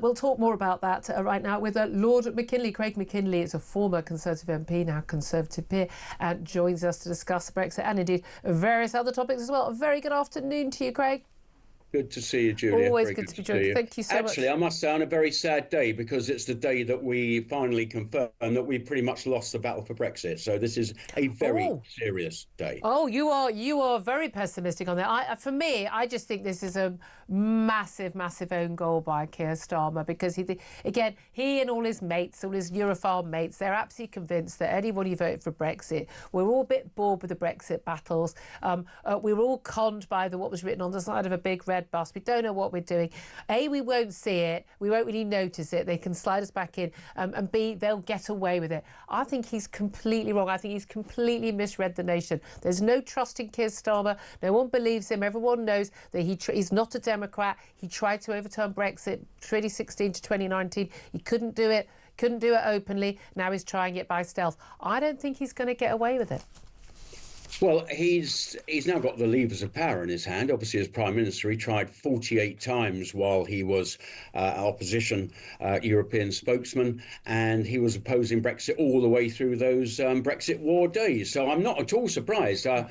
We'll talk more about that right now with Lord McKinley. Craig McKinley is a former Conservative MP, now Conservative peer, and joins us to discuss Brexit and indeed various other topics as well. A very good afternoon to you, Craig. Good to see you, Julia. Always very good to be joined. Thank you so much. Actually, I must say on a very sad day because it's the day that we finally confirm that we pretty much lost the battle for Brexit. So this is a very serious day. Oh, you are very pessimistic on that. For me, I just think this is a massive own goal by Keir Starmer because he and all his mates, all his Europhile mates, they're absolutely convinced that anybody voted for Brexit. We're all a bit bored with the Brexit battles. We're all conned by what was written on the side of a big red bus. We don't know what we're doing. A, we won't see it. We won't really notice it. They can slide us back in. And B, they'll get away with it. I think he's completely wrong. I think he's completely misread the nation. There's no trust in Keir Starmer. No one believes him. Everyone knows that he's not a Democrat. He tried to overturn Brexit 2016 to 2019. He couldn't do it. Couldn't do it openly. Now he's trying it by stealth. I don't think he's going to get away with it. Well, he's now got the levers of power in his hand. Obviously, as Prime Minister, he tried 48 times while he was opposition European spokesman, and he was opposing Brexit all the way through those Brexit war days. So I'm not at all surprised. I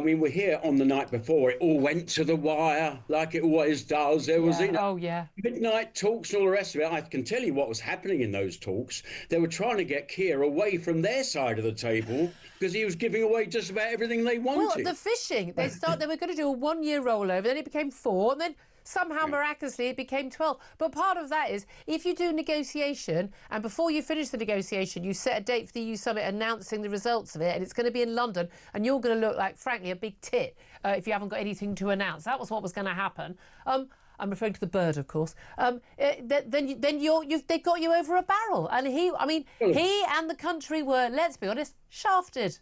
mean, we're here on the night before. It all went to the wire, like it always does. There was, midnight talks and all the rest of it. I can tell you what was happening in those talks. They were trying to get Keir away from their side of the table because he was giving away just about everything they wanted. Well, the fishing, they were going to do a 1 year rollover, then it became 4, and then somehow miraculously it became 12. But part of that is if you do negotiation and before you finish the negotiation you set a date for the EU summit announcing the results of it, and it's going to be in London, and you're going to look like, frankly, a big tit if you haven't got anything to announce. That was what was going to happen. I'm referring to the bird, of course. Then they got you over a barrel, and he and the country were, let's be honest, shafted.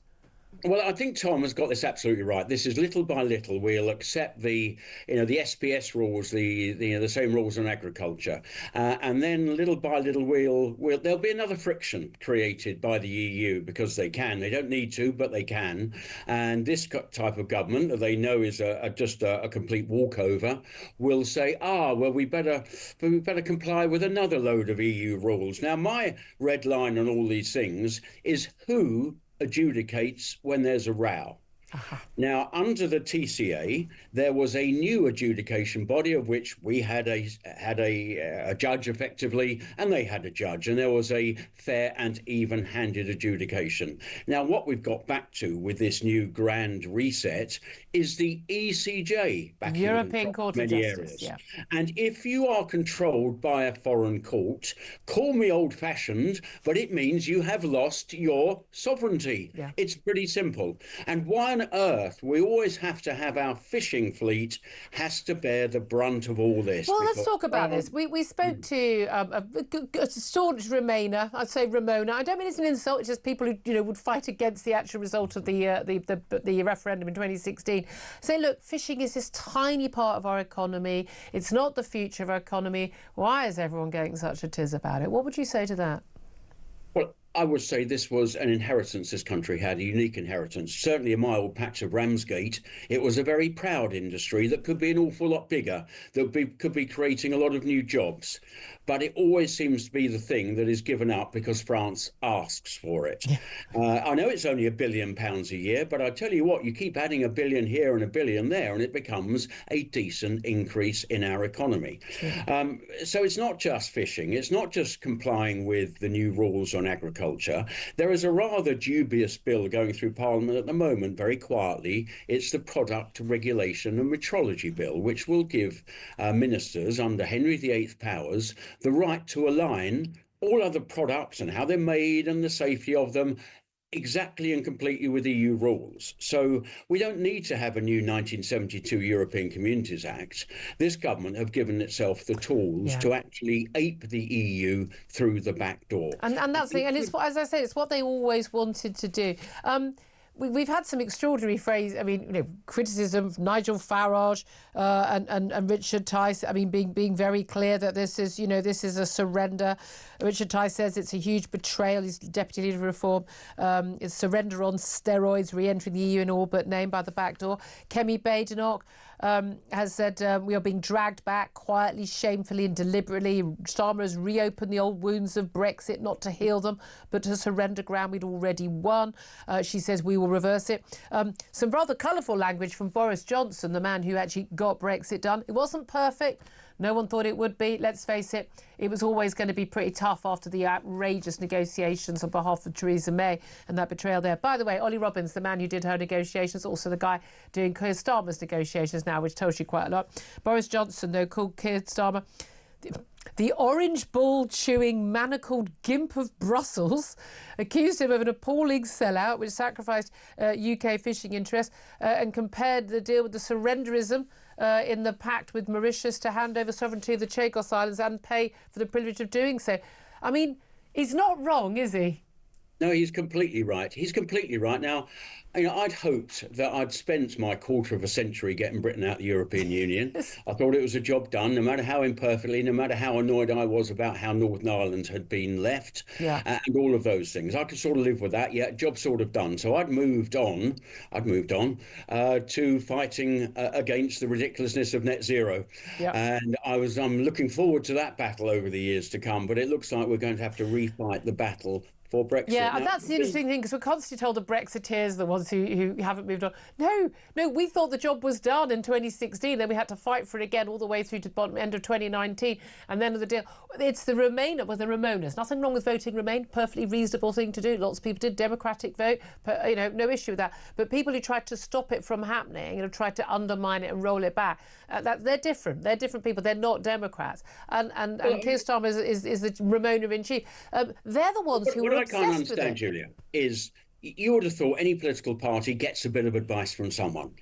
Well, I think Tom has got this absolutely right. This is little by little we'll accept the SPS rules, the same rules on agriculture, and then little by little there'll be another friction created by the EU because they can. They don't need to, but they can. And this type of government that they know is just a complete walkover will say, well, we better comply with another load of EU rules. Now, my red line on all these things is who adjudicates when there's a row. Now, under the TCA, there was a new adjudication body of which we had a judge effectively, and they had a judge, and there was a fair and even-handed adjudication. Now, what we've got back to with this new grand reset is the ECJ back European Court of many Justice, areas. yeah. And if you are controlled by a foreign court, call me old-fashioned, but it means you have lost your sovereignty. Yeah. It's pretty simple. And why on earth we always have to have our fishing fleet has to bear the brunt of all this? Well, let's talk about this. We spoke to a staunch Remainer. I'd say Ramona. I don't mean it's an insult. It's just people who would fight against the actual result of the referendum in 2016. Say, look, fishing is this tiny part of our economy. It's not the future of our economy. Why is everyone getting such a tiz about it? What would you say to that? Well, I would say this was an inheritance this country had, a unique inheritance. Certainly in my old patch of Ramsgate, it was a very proud industry that could be an awful lot bigger, that could be creating a lot of new jobs. But it always seems to be the thing that is given up because France asks for it. Yeah. I know it's only £1 billion a year, but I tell you what, you keep adding $1 billion here and $1 billion there, and it becomes a decent increase in our economy. Yeah. So it's not just fishing. It's not just complying with the new rules on agriculture. There is a rather dubious bill going through Parliament at the moment, very quietly. It's the Product Regulation and Metrology Bill, which will give ministers under Henry VIII powers the right to align all other products and how they're made and the safety of them exactly and completely with EU rules. So we don't need to have a new 1972 European Communities Act. This government have given itself the tools to actually ape the EU through the back door. And that's the thing, and it's, as I said, it's what they always wanted to do. We've had some extraordinary criticism of Nigel Farage and Richard Tice. I mean, being very clear that this is a surrender. Richard Tice says it's a huge betrayal. He's Deputy Leader of Reform. It's surrender on steroids, re-entering the EU in all but name by the back door. Kemi Badenoch, has said we are being dragged back quietly, shamefully and deliberately. Starmer has reopened the old wounds of Brexit, not to heal them, but to surrender ground we'd already won. She says we will reverse it. Some rather colourful language from Boris Johnson, the man who actually got Brexit done. It wasn't perfect. No one thought it would be. Let's face it, it was always going to be pretty tough after the outrageous negotiations on behalf of Theresa May and that betrayal there. By the way, Ollie Robbins, the man who did her negotiations, also the guy doing Keir Starmer's negotiations now, which tells you quite a lot. Boris Johnson, though, called Keir Starmer the orange ball chewing manacled gimp of Brussels, accused him of an appalling sellout which sacrificed UK fishing interests, and compared the deal with the surrenderism in the pact with Mauritius to hand over sovereignty of the Chagos Islands and pay for the privilege of doing so. I mean, he's not wrong, is he? No, he's completely right. He's completely right. Now, I'd hoped that I'd spent my quarter of a century getting Britain out of the European Union. I thought it was a job done, no matter how imperfectly, no matter how annoyed I was about how Northern Ireland had been left, and all of those things. I could sort of live with that. Yeah, job sort of done. So I'd moved on to fighting against the ridiculousness of net zero. And I'm looking forward to that battle over the years to come. But it looks like we're going to have to refight the battle for Brexit. Yeah, and that's the interesting thing, because we're constantly told the Brexiteers, the ones who haven't moved on. No, we thought the job was done in 2016, then we had to fight for it again all the way through to the end of 2019, and then the deal. It's the Remainer, well, the Remainers. Nothing wrong with voting Remain, perfectly reasonable thing to do. Lots of people did democratic vote, but, no issue with that. But people who tried to stop it from happening, tried to undermine it and roll it back, they're different. They're different people. They're not Democrats. And Keir Starmer is the Remainer in chief. They're the ones who were. What I can't understand, Julia, is you would have thought any political party gets a bit of advice from someone.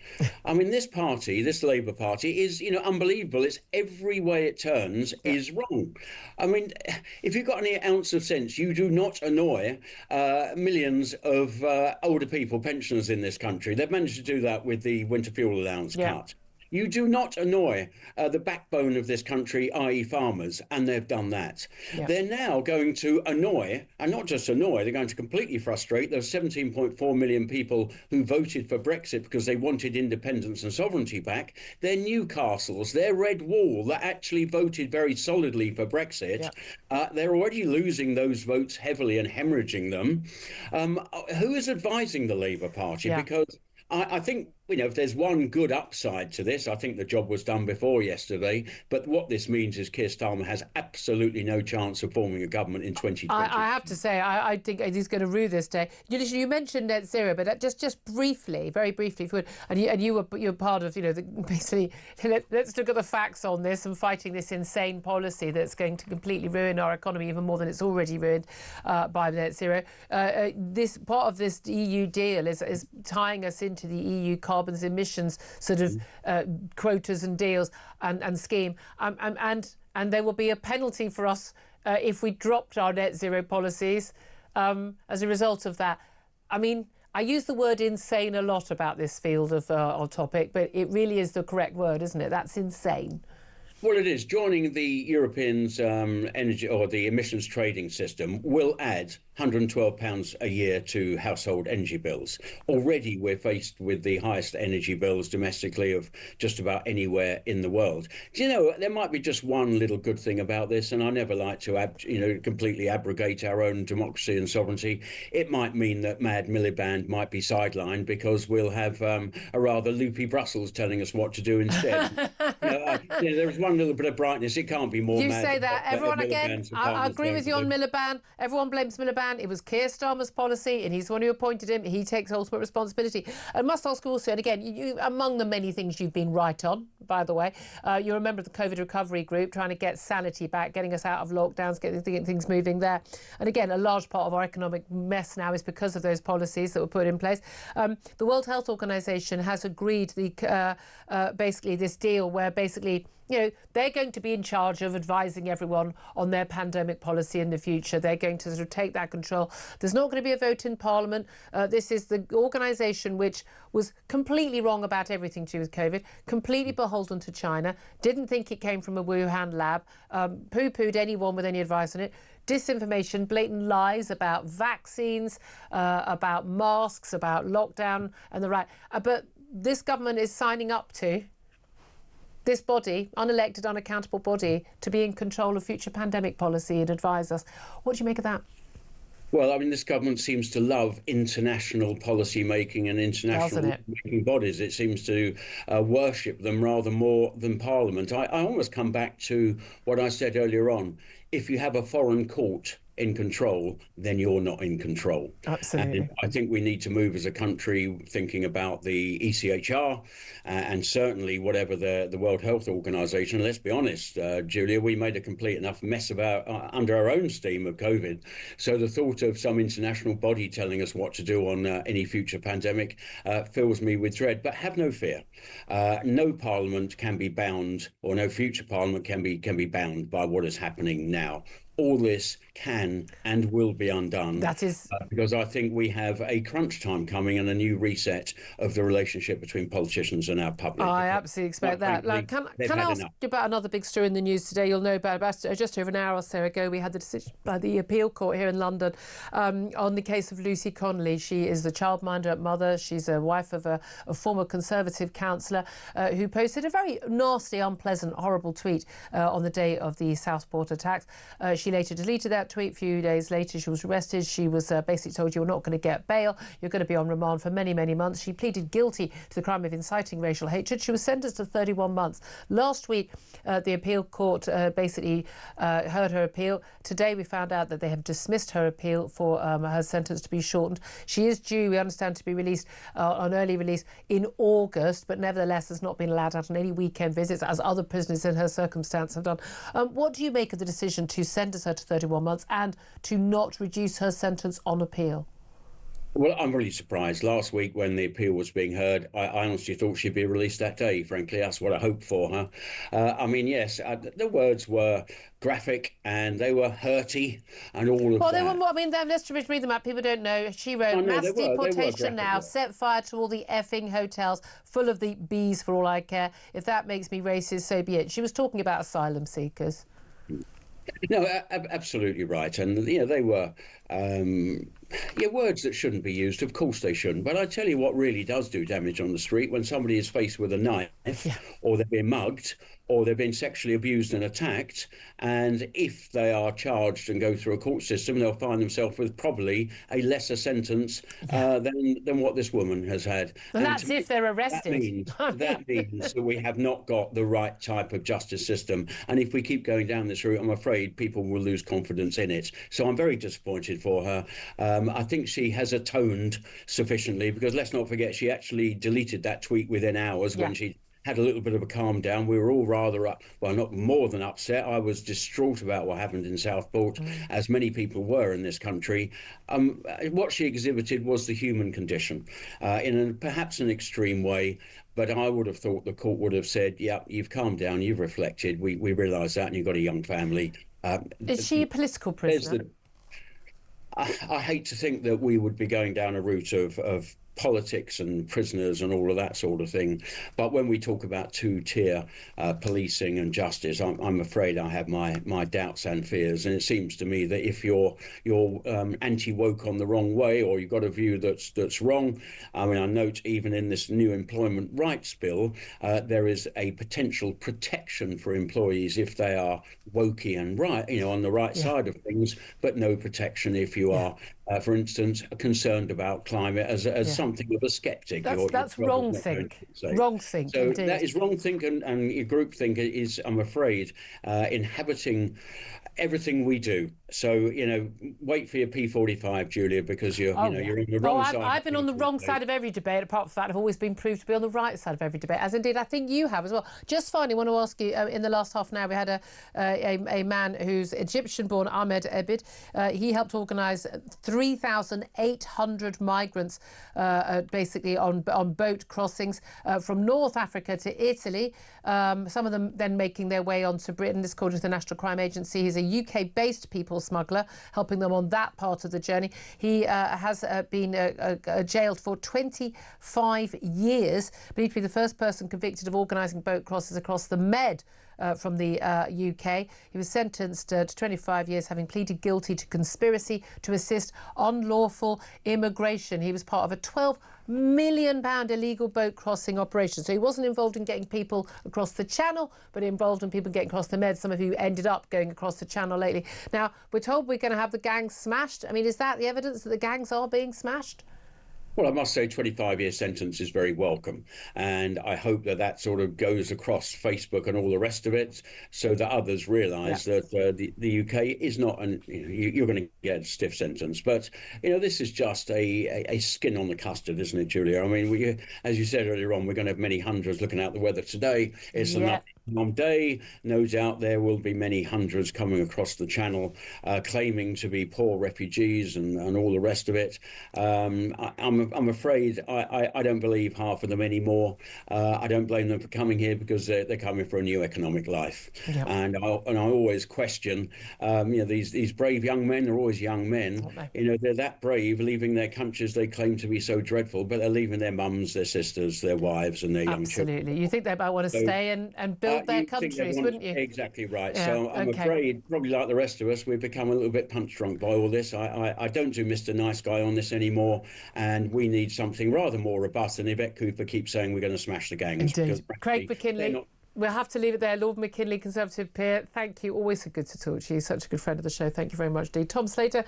I mean, this party, this Labour Party, is, unbelievable. It's every way it turns is wrong. I mean, if you've got any ounce of sense, you do not annoy millions of older people, pensioners in this country. They've managed to do that with the winter fuel allowance cut. You do not annoy the backbone of this country, i.e. farmers, and they've done that. They're now going to annoy, and not just annoy, they're going to completely frustrate those 17.4 million people who voted for Brexit because they wanted independence and sovereignty back. Their Newcastles, their red wall that actually voted very solidly for Brexit, they're already losing those votes heavily and hemorrhaging them. Who is advising the Labour Party? Because I think, if there's one good upside to this, I think the job was done before yesterday. But what this means is Keir Starmer has absolutely no chance of forming a government in 2020. I have to say, I think he's going to rue this day. You mentioned net zero, but just briefly, very briefly, if you would, and you're part of, basically, let's look at the facts on this and fighting this insane policy that's going to completely ruin our economy even more than it's already ruined by net zero. This part of this EU deal is tying us into the EU carbon emissions sort of quotas and deals and scheme, and there will be a penalty for us if we dropped our net zero policies as a result of that. I mean, I use the word insane a lot about this field of topic, but it really is the correct word, isn't it? That's insane. Well, it is. Joining the Europeans' energy or the emissions trading system will add £112 a year to household energy bills. Already we're faced with the highest energy bills domestically of just about anywhere in the world. Do you know, there might be just one little good thing about this, and I never like to completely abrogate our own democracy and sovereignty. It might mean that Mad Miliband might be sidelined because we'll have a rather loopy Brussels telling us what to do instead. There's one little bit of brightness. It can't be more. You mad say that. Everyone, again, I agree with you on Miliband. Everyone blames Miliband. It was Keir Starmer's policy, and he's the one who appointed him. He takes ultimate responsibility. I must ask you also, and again, you among the many things you've been right on, by the way, you're a member of the COVID recovery group, trying to get sanity back, getting us out of lockdowns, getting things moving there. And again, a large part of our economic mess now is because of those policies that were put in place. The World Health Organization has agreed basically this deal where basically, they're going to be in charge of advising everyone on their pandemic policy in the future. They're going to sort of take that control. There's not going to be a vote in Parliament. This is the organisation which was completely wrong about everything to do with COVID, completely beholden to China, didn't think it came from a Wuhan lab, poo-pooed anyone with any advice on it, disinformation, blatant lies about vaccines, about masks, about lockdown and the right. But this government is signing up to this body, unelected, unaccountable body, to be in control of future pandemic policy and advise us. What do you make of that? Well, I mean, this government seems to love international policy making and international making bodies. It seems to worship them rather more than Parliament. I almost come back to what I said earlier on. If you have a foreign court in control, then you're not in control. Absolutely. And I think we need to move as a country thinking about the ECHR and certainly whatever the World Health Organization. Let's be honest, Julia, we made a complete enough mess of under our own steam of COVID. So the thought of some international body telling us what to do on any future pandemic fills me with dread. But have no fear. No Parliament can be bound, or no future Parliament can be bound by what is happening now. All this can and will be undone. That is because I think we have a crunch time coming and a new reset of the relationship between politicians and our public. I absolutely expect that. Can I ask you about another big story in the news today? You'll know about just over an hour or so ago, we had the decision by the appeal court here in London on the case of Lucy Connolly. She is the childminder mother. She's a wife of a former Conservative councillor who posted a very nasty, unpleasant, horrible tweet on the day of the Southport attacks. She later deleted that tweet. A few days later, she was arrested. She was basically told, you're not going to get bail. You're going to be on remand for many, many months. She pleaded guilty to the crime of inciting racial hatred. She was sentenced to 31 months. Last week, the appeal court basically heard her appeal. Today, we found out that they have dismissed her appeal for her sentence to be shortened. She is due, we understand, to be released on early release in August, but nevertheless has not been allowed out on any weekend visits, as other prisoners in her circumstance have done. What do you make of the decision to sentence her to 31 months and to not reduce her sentence on appeal? Well, I'm really surprised. Last week when the appeal was being heard, I honestly thought she'd be released that day, frankly. That's what I hoped for her. I mean, yes, the words were graphic and they were hurty and all of that. They were, I mean, let's read them out. People don't know. She wrote, mass deportation now, set fire to all the effing hotels full of the bees for all I care. If that makes me racist, so be it. She was talking about asylum seekers. No, absolutely right. And, you know, they were words that shouldn't be used. Of course they shouldn't. But I tell you what really does do damage on the street when somebody is faced with a knife or they're being mugged or they're being sexually abused and attacked. And if they are charged and go through a court system, they'll find themselves with probably a lesser sentence than what this woman has had. And that's if they're arrested. That means that we have not got the right type of justice system. And if we keep going down this route, I'm afraid people will lose confidence in it. So I'm very disappointed for her. I think she has atoned sufficiently because let's not forget she actually deleted that tweet within hours when she had a little bit of a calm down. We were all rather not more than upset. I was distraught about what happened in Southport, as many people were in this country. What she exhibited was the human condition in perhaps an extreme way. But I would have thought the court would have said, yeah, you've calmed down, you've reflected, we realise that, and you've got a young family. Is she a political prisoner? I hate to think that we would be going down a route of politics and prisoners and all of that sort of thing. But when we talk about two-tier policing and justice, I'm afraid I have my doubts and fears. And it seems to me that if you're anti-woke on the wrong way, or you've got a view that's wrong, I mean, I note even in this new employment rights bill, there is a potential protection for employees if they are wokey and right, on the right side of things, but no protection if you are, for instance, concerned about climate as something of a skeptic. That's wrong think. Wrong think. So indeed. That is wrong think, and your group think is, I'm afraid, inhabiting everything we do. So, wait for your P45, Julia, because you're on the wrong side. I've been on the wrong side of every debate, apart from the fact I've always been proved to be on the right side of every debate, as indeed I think you have as well. Just finally, I want to ask you, in the last half an hour, we had a man who's Egyptian-born, Ahmed Ebid. He helped organise 3,800 migrants, basically on boat crossings from North Africa to Italy. Some of them then making their way onto Britain. This according to the National Crime Agency. He's a UK-based people smuggler, helping them on that part of the journey. He has been jailed for 25 years, believed to be the first person convicted of organising boat crosses across the Med from the UK. He was sentenced to 25 years, having pleaded guilty to conspiracy to assist unlawful immigration. He was part of a 12 million illegal boat crossing operation. So he wasn't involved in getting people across the channel, but involved in people getting across the Med, some of who ended up going across the channel lately. Now, we're told we're going to have the gangs smashed. I mean, is that the evidence that the gangs are being smashed? Well, I must say 25-year sentence is very welcome. And I hope that that sort of goes across Facebook and all the rest of it so that others realise that the UK is not, you're going to get a stiff sentence. But, this is just a skin on the custard, isn't it, Julia? I mean, as you said earlier on, we're going to have many hundreds looking out the weather today. It's another long day. No doubt there will be many hundreds coming across the channel claiming to be poor refugees and all the rest of it. I'm afraid I don't believe half of them anymore. I don't blame them for coming here because they're coming for a new economic life. Yep. And I always question, these brave young men. They're always young men. They're that brave, leaving their countries they claim to be so dreadful, but they're leaving their mums, their sisters, their wives, and their young children. Absolutely. You think they might want to stay and build their countries, wouldn't you? Exactly right. Yeah, so I'm afraid, probably like the rest of us, we've become a little bit punch drunk by all this. I don't do Mr. Nice Guy on this anymore, and we need something rather more robust. And Yvette Cooper keeps saying we're going to smash the gangs. Indeed. Craig McKinley. We'll have to leave it there. Lord McKinley, Conservative peer, thank you. Always so good to talk to you. Such a good friend of the show. Thank you very much, Dee. Tom Slater,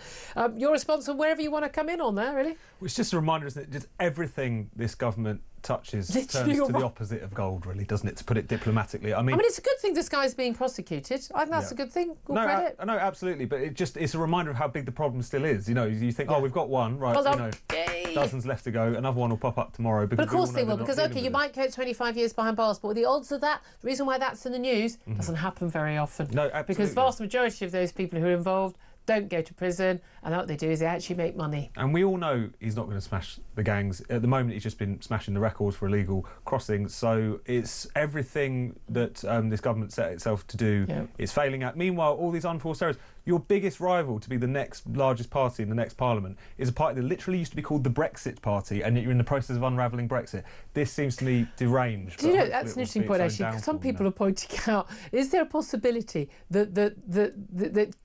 your response on wherever you want to come in on there, really? Well, it's just a reminder, isn't it? Just everything this government touches turns to the opposite of gold, really, doesn't it, to put it diplomatically? I mean, it's a good thing this guy's being prosecuted. I think that's a good thing. All credit. No, absolutely. But it's a reminder of how big the problem still is. You think, we've got one, right, dozens left to go. Another one will pop up tomorrow. But of course they will, because, you might go 25 years behind bars, but the odds of that, the reason why that's in the news, doesn't happen very often. No, absolutely. Because the vast majority of those people who are involved don't go to prison, and what they do is they actually make money. And we all know he's not going to smash the gangs. At the moment, he's just been smashing the records for illegal crossings. So it's everything that this government set itself to do is failing at. Meanwhile, all these unforced errors. Your biggest rival to be the next largest party in the next parliament is a party that literally used to be called the Brexit Party, and yet you're in the process of unravelling Brexit. This seems to me deranged. Do you know, that's an interesting point, actually. Some people are pointing out, is there a possibility that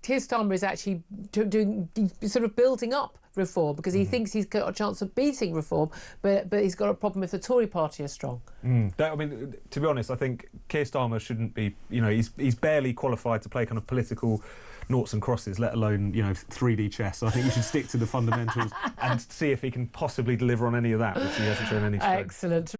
Keir Starmer is actually doing sort of building up reform because he thinks he's got a chance of beating reform, but he's got a problem if the Tory party is strong? To be honest, I think Keir Starmer shouldn't be, he's barely qualified to play kind of political noughts and crosses, let alone 3D chess. So I think he should stick to the fundamentals and see if he can possibly deliver on any of that, which he hasn't shown any strength. Excellent.